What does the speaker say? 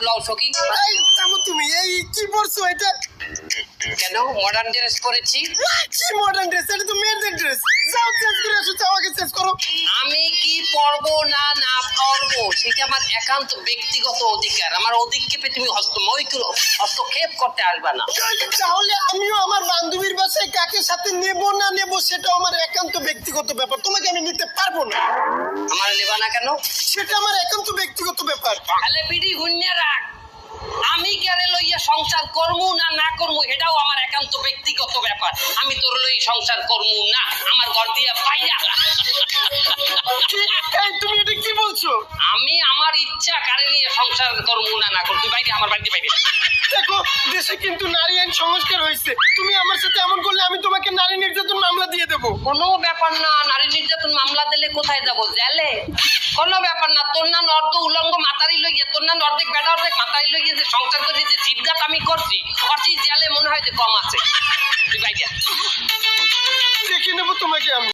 লও সখী। এই থামো তুমি, এই কি পরছো এটা? কেন মডার্ন ড্রেস পরেছি? কি মডার্ন ড্রেস? এটা তো মেয়েদের ড্রেস। যাও চেঞ্জ করে আসো, যাও আগে চেঞ্জ করো। আমি কি পরবো না না পরবো সেটা আমার একান্ত ব্যক্তিগত অধিকার। আমার অধিক্ষেপে তুমি হস্তক্ষেপ করতে আসবা না। তাহলে আমিও আমার বান্ধবীর বাসায় কাকে সাথে নেব না নেব সেটা আমার একান্ত ব্যক্তিগত ব্যাপার, তোমাকে আমি নিতে পারবো না। আমার নেবা না কেন? সেটা আমার একান্ত ব্যক্তিগত ব্যাপার। তাহলে বিড়ি হুন্যে রাখ, আমি কেন লইয়া সংসার করমু না না করমু এটাও আমার একান্ত ব্যক্তিগত ব্যাপার। আমি তোর লই সংসার করমু না, আমার ঘর দিয়া বাইরা। এই তুমি এটা কি বলছো? আমি আমার ইচ্ছা কারে নিয়ে সংসার করমু না না করমু, তুই বাইরে, আমার বাড়িতে বাইরে। দেখো দেশে কিন্তু নারী আইন সংস্কার হয়েছে, তুমি আমার সাথে এমন করলে আমি তোমাকে নারী নির্যাতন মামলা দিয়ে দেবো। কোনো ব্যাপার না, নারী নির্যাতন মামলা দিলে কোথায় যাব? জেলে। কোনো ব্যাপার না, তোর না অর্ধ উলঙ্গ মাতারি লইয়া, তোর না অর্ধেক বেটা অর্ধেক মাতারি লইয়া যে সংসার করে যে চিৎঘাত আমি করছি, অর্থই জেলে মনে হয় যে কম আছে। তুই বাইরে। দেখে নেবো তোমাকে আমি।